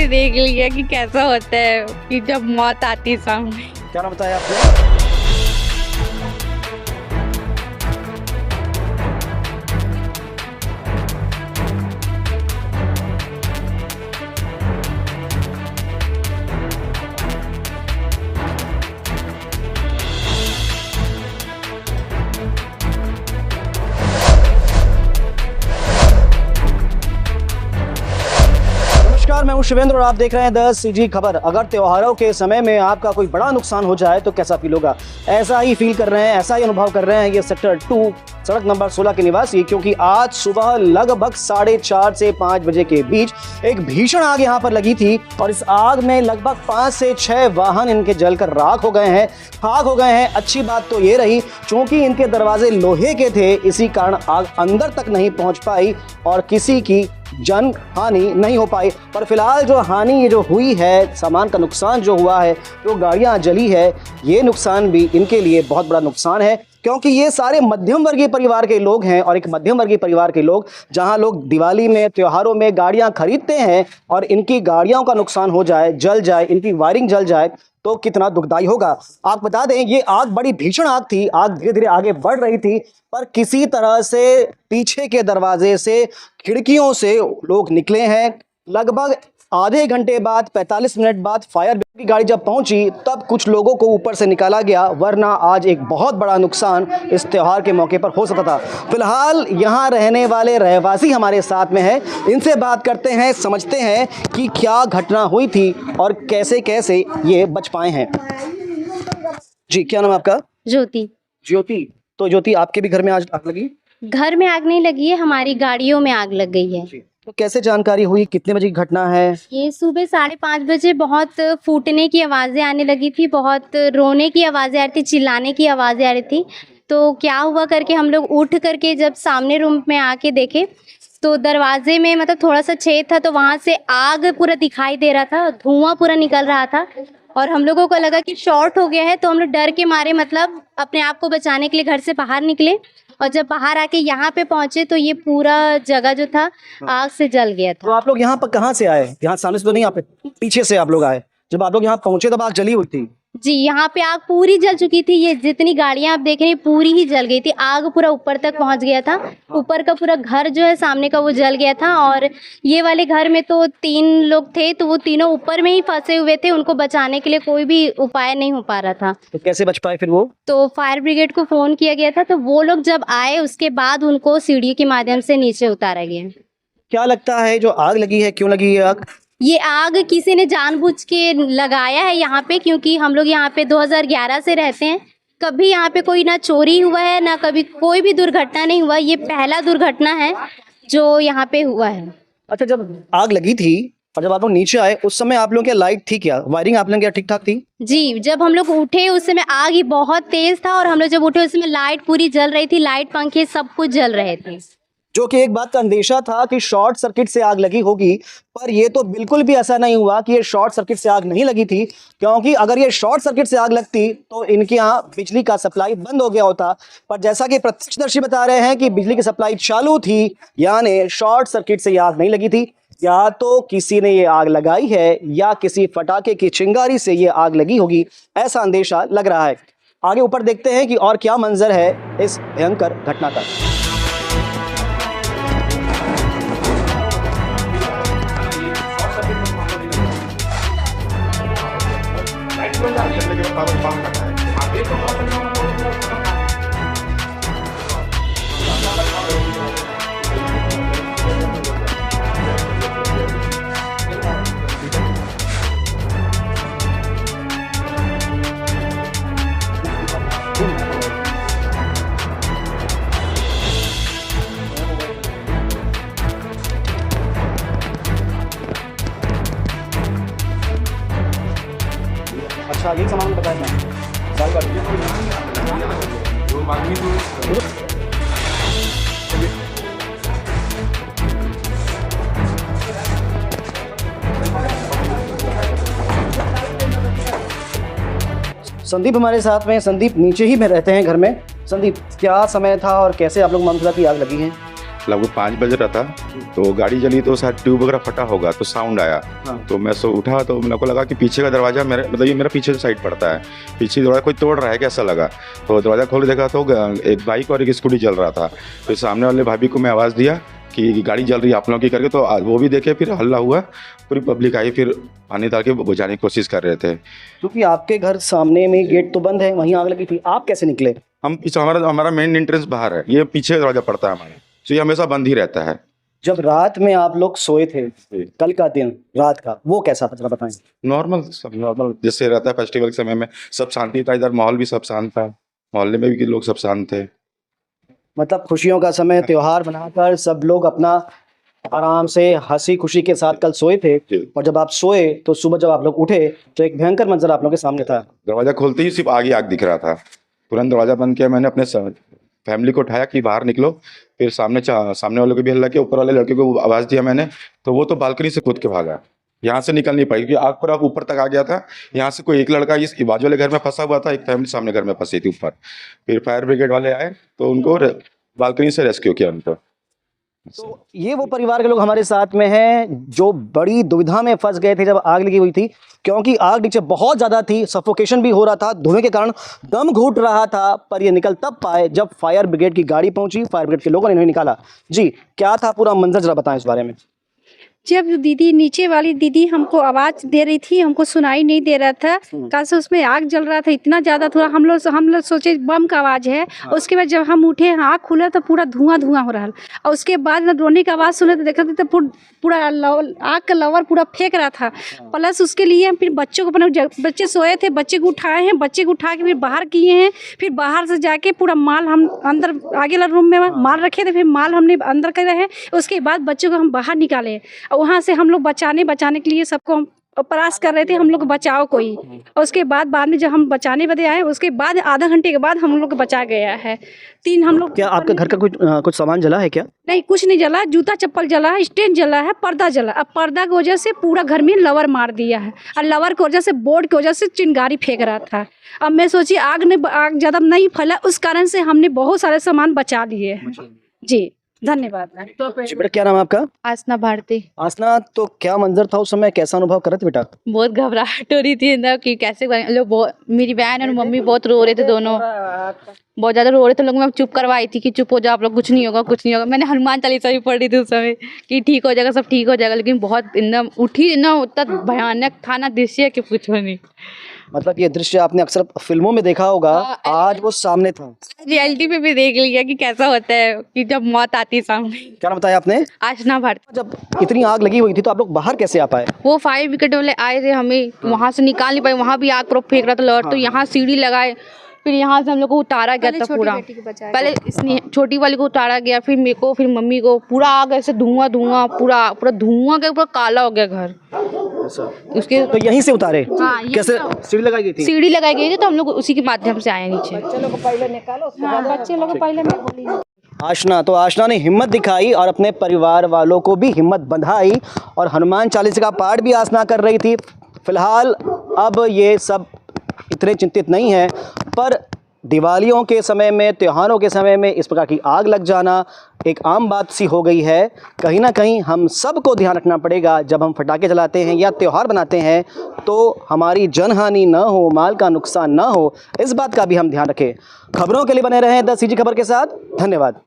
देख लिया कि कैसा होता है कि जब मौत आती है सामने। क्या नाम बताया आपने? नमस्कार, मैं हूं शिवेंद्र और आप देख रहे हैं द सीजी खबर। अगर त्योहारों के समय में आपका कोई बड़ा नुकसान हो जाए तो कैसा फील होगा? ऐसा ही फील कर रहे हैं, ऐसा ही अनुभव कर रहे हैं ये सेक्टर 2 सड़क नंबर 16 के निवासी, क्योंकि आज सुबह लगभग 4:30 से 5 बजे के बीच एक भीषण आग यहां पर लगी थी और इस आग में लगभग 5 से 6 वाहन इनके जलकर राख हो गए हैं, खाक हो गए हैं। अच्छी बात तो ये रही, चूंकि इनके दरवाजे लोहे के थे, इसी कारण आग अंदर तक नहीं पहुंच पाई और किसी की जन हानि नहीं हो पाई। पर फिलहाल जो हानि ये जो हुई है, सामान का नुकसान जो हुआ है, जो गाड़ियां जली है, ये नुकसान भी इनके लिए बहुत बड़ा नुकसान है, क्योंकि ये सारे मध्यम वर्गीय परिवार के लोग हैं। और एक मध्यम वर्गीय परिवार के लोग, जहां लोग दिवाली में, त्योहारों में गाड़ियां खरीदते हैं और इनकी गाड़ियों का नुकसान हो जाए, जल जाए, इनकी वायरिंग जल जाए तो कितना दुखदाई होगा। आप बता दें, ये आग बड़ी भीषण आग थी, आग धीरे धीरे आगे बढ़ रही थी, पर किसी तरह से पीछे के दरवाजे से, खिड़कियों से लोग निकले हैं। लगभग आधे घंटे बाद, 45 मिनट बाद फायर ब्रिगेड की गाड़ी जब पहुंची तब कुछ लोगों को ऊपर से निकाला गया, वरना आज एक बहुत बड़ा नुकसान इस त्योहार के मौके पर हो सकता था। फिलहाल यहां रहने वाले रहवासी हमारे साथ में है, इनसे बात करते हैं, समझते हैं कि क्या घटना हुई थी और कैसे कैसे ये बच पाए हैं। जी, क्या नाम है आपका? ज्योति। ज्योति, तो ज्योति, आपके भी घर में आज आग लगी? घर में आग नहीं लगी है, हमारी गाड़ियों में आग लग गई है। तो कैसे जानकारी हुई, कितने बजे की घटना है? ये सुबह 5:30 बजे बहुत फूटने की आवाज़ें आने लगी थी, बहुत रोने की आवाज़ें आ रही थी, चिल्लाने की आवाज़ें आ रही थी। तो क्या हुआ करके हम लोग उठ करके जब सामने रूम में आके देखे तो दरवाजे में मतलब थोड़ा सा छेद था, तो वहाँ से आग पूरा दिखाई दे रहा था, धुआं पूरा निकल रहा था और हम लोगों को लगा कि शॉर्ट हो गया है। तो हम लोग डर के मारे मतलब अपने आप को बचाने के लिए घर से बाहर निकले और जब बाहर आके यहाँ पे पहुंचे तो ये पूरा जगह जो था आग से जल गया था। तो आप लोग यहाँ पर कहाँ से आए? यहाँ सामने से तो नहीं, आप पीछे से आप लोग आए। जब आप लोग यहाँ पहुंचे तब आग जली हुई थी? जी, यहाँ पे आग पूरी जल चुकी थी। ये जितनी गाड़ियां आप देख रहे हैं पूरी ही जल गई थी, आग पूरा ऊपर तक पहुंच गया था। ऊपर का पूरा घर जो है सामने का वो जल गया था और ये वाले घर में तो 3 लोग थे, तो वो तीनों ऊपर में ही फंसे हुए थे, उनको बचाने के लिए कोई भी उपाय नहीं हो पा रहा था। तो कैसे बच पाए फिर वो? तो फायर ब्रिगेड को फ़ोन किया गया था, तो वो लोग जब आए उसके बाद उनको सीढ़ी के माध्यम से नीचे उतारा गया। क्या लगता है जो आग लगी है, क्यों लगी है आग? ये आग किसी ने जानबूझ के लगाया है यहाँ पे, क्योंकि हम लोग यहाँ पे 2011 से रहते हैं। कभी यहाँ पे कोई ना चोरी हुआ है, ना कभी कोई भी दुर्घटना नहीं हुआ। ये पहला दुर्घटना है जो यहाँ पे हुआ है। अच्छा, जब आग लगी थी और जब आप लोग नीचे आए उस समय आप लोगों की लाइट थी क्या, वायरिंग आप लोगों की ठीक ठाक थी? जी, जब हम लोग उठे उस समय आग ही बहुत तेज था और हम लोग जब उठे उस समय लाइट पूरी जल रही थी, लाइट पंखे सब कुछ जल रहे थे। जो कि एक बात का अंदेशा था कि शॉर्ट सर्किट से आग लगी होगी, पर ये तो बिल्कुल भी ऐसा नहीं हुआ कि ये शॉर्ट सर्किट से आग नहीं लगी थी, क्योंकि अगर ये शॉर्ट सर्किट से आग लगती तो इनके यहाँ बिजली का सप्लाई बंद हो गया होता। पर जैसा कि प्रत्यक्षदर्शी बता रहे हैं कि बिजली की सप्लाई चालू थी, यानी शॉर्ट सर्किट से ये आग नहीं लगी थी। या तो किसी ने ये आग लगाई है या किसी फटाके की चिंगारी से ये आग लगी होगी, ऐसा अंदेशा लग रहा है। आगे ऊपर देखते हैं कि और क्या मंजर है इस भयंकर घटना का। अच्छा, ये सामान बताएं ना। संदीप हमारे साथ में। संदीप नीचे ही में रहते हैं घर में। संदीप, क्या समय था और कैसे आप लोग मालूम चला कि आग लगी है? लगभग 5 बज रहा था, तो गाड़ी जली तो शायद ट्यूब वगैरह फटा होगा, तो साउंड आया। तो मैं सो उठा तो मेरे को लगा कि पीछे का दरवाज़ा मतलब ये मेरा पीछे साइड पड़ता है, पीछे दरवाज़ा कोई तोड़ रहा है कैसा लगा। तो दरवाज़ा खोल के देखा तो एक बाइक और एक स्कूटी जल रहा था। तो सामने वाले भाभी को मैं आवाज़ दिया कि गाड़ी जल रही है आप लोगों की करके, तो वो भी देखे, फिर हल्ला हुआ, पूरी पब्लिक आई, फिर पानी डाल के बुझाने की कोशिश कर रहे थे। क्योंकि आपके घर सामने में गेट तो बंद है, वहीं आग लगी थी, आप कैसे निकले? हम पीछे, हमारा मेन एंट्रेंस बाहर है, ये पीछे दरवाज़ा पड़ता है हमारे, तो ये हमेशा बंद ही रहता है। जब रात में आप लोग सोए थे, कल का दिन रात का, वो कैसा था जरा बताएं। नॉर्मल, सब नॉर्मल जैसे रहता है फेस्टिवल के समय में, सब शांति था, इधर माहौल भी सब शांत था, मोहल्ले में भी लोग सब शांत थे। मतलब खुशियों का समय, त्योहार मनाकर सब लोग अपना आराम से हंसी खुशी के साथ कल सोए थे, और जब आप सोए तो सुबह जब आप लोग उठे तो एक भयंकर मंजर आप लोगों के सामने था। दरवाज़ा खोलते ही सिर्फ आगे आग दिख रहा था, तुरंत दरवाज़ा बंद किया मैंने, अपने फैमिली को उठाया कि बाहर निकलो, फिर सामने वालों को भी हल्ला किया, ऊपर वाले लड़के को आवाज़ दिया मैंने, तो वो तो बालकनी से कूद के भागा, यहाँ से निकल नहीं पाई क्योंकि आग पूरा ऊपर तक आ गया था। यहाँ से कोई एक लड़का इस बाजू वाले घर में फंसा हुआ था, एक फैमिली सामने घर में फंसी थी ऊपर, फिर फायर ब्रिगेड वाले आए तो उनको बालकनी से रेस्क्यू किया उनको। तो ये वो परिवार के लोग हमारे साथ में हैं जो बड़ी दुविधा में फंस गए थे जब आग लगी हुई थी, क्योंकि आग नीचे बहुत ज़्यादा थी, सफोकेशन भी हो रहा था, धुएं के कारण दम घुट रहा था, पर ये निकल तब पाए जब फायर ब्रिगेड की गाड़ी पहुंची, फायर ब्रिगेड के लोगों ने इन्हें निकाला। जी, क्या था पूरा मंजर, जरा बताएं इस बारे में। जब दीदी, नीचे वाली दीदी हमको आवाज दे रही थी, हमको सुनाई नहीं दे रहा था, कल से उसमें आग जल रहा था इतना ज्यादा, थोड़ा हम लोग सोचे बम का आवाज है। उसके बाद जब हम उठे, आग खुला तो पूरा धुआं हो रहा, और उसके बाद रोने की आवाज सुने तो देखा तो पूरा आग का लवर पूरा फेंक रहा था। प्लस उसके लिए हम फिर बच्चों को, अपने बच्चे सोए थे, बच्चे को उठाए हैं, बच्चे को उठा के फिर बाहर किए हैं, फिर बाहर से जाके पूरा माल हम अंदर आगे वाला रूम में माल रखे थे, फिर माल हमने अंदर करे हैं। उसके बाद बच्चों को हम बाहर निकाले, और वहाँ से हम लोग बचाने के लिए सबको हम प्रयास कर रहे थे, हम लोग बचाओ कोई। और उसके बाद में जब हम बचाने बदे आए, उसके बाद आधा घंटे के बाद हम लोग को बचा गया है। 3 हम लोग। क्या आपके घर का कुछ सामान जला है क्या? नहीं, कुछ नहीं जला, जूता चप्पल जला है, स्टैंड जला है, पर्दा जला। अब पर्दा की वजह से पूरा घर में लवर मार दिया है, और लवर की वजह से, बोर्ड की वजह से चिंगारी फेंक रहा था। अब मैं सोची आग ज़्यादा नहीं फैला, उस कारण से हमने बहुत सारे सामान बचा लिए। जी, धन्यवाद। जी बेटा, क्या नाम है आपका? आसना भारती। आसना, तो क्या मंजर था उस समय, कैसा अनुभव कर रहे थे बेटा? बहुत घबराहट हो रही थी ना कि कैसे लोग, मेरी बहन और मम्मी बहुत रो रहे थे, दोनों बहुत ज्यादा रो रहे थे। लोग मैं चुप करवाई थी कि चुप हो जाओ आप लोग, कुछ नहीं होगा कुछ नहीं होगा। मैंने हनुमान चालीसा भी पढ़ रही थी उस समय कि ठीक हो जाएगा, सब ठीक हो जाएगा, लेकिन बहुत एकदम उठी ना, उतना भयानक था ना दृश्य कि कुछ नहीं। मतलब ये दृश्य आपने अक्सर फिल्मों में देखा होगा, आज वो सामने था, रियलिटी में भी देख लिया कि कैसा होता है कि जब मौत आती है सामने। क्या नाम बताया आपने? आसना भारती। जब इतनी आग लगी हुई थी तो आप लोग बाहर कैसे आ पाए? वो फायर ब्रिगेड वाले आए थे, हमें वहाँ से निकाल नहीं पाए, वहाँ भी आग पूरा फेंक रहा था लौट। तो यहाँ सीढ़ी लगाए, फिर यहाँ से हम लोग को उतारा गया था पूरा। पहले इसने छोटी वाली को उतारा गया, फिर मेरे को, फिर मम्मी को। पूरा आग ऐसे धुआं पूरा धुआं का पूरा काला हो गया घर। उसके तो यहीं से उतारे? हाँ, कैसे? सीढ़ी लगाई गई थी? सीढ़ी लगाई गई थी, तो हम लोग उसी के माध्यम से आए नीचे। बच्चे लोग को पहले मैं बोली। आशना, तो आशना ने हिम्मत दिखाई और अपने परिवार वालों को भी हिम्मत बंधाई, और हनुमान चालीसा का पाठ भी आशना कर रही थी। फिलहाल अब ये सब इतने चिंतित नहीं है, पर दिवालियों के समय में, त्योहारों के समय में इस प्रकार की आग लग जाना एक आम बात सी हो गई है। कहीं ना कहीं हम सबको ध्यान रखना पड़ेगा, जब हम पटाखे जलाते हैं या त्यौहार बनाते हैं तो हमारी जनहानि न हो, माल का नुकसान न हो, इस बात का भी हम ध्यान रखें। खबरों के लिए बने रहें द CG खबर के साथ। धन्यवाद।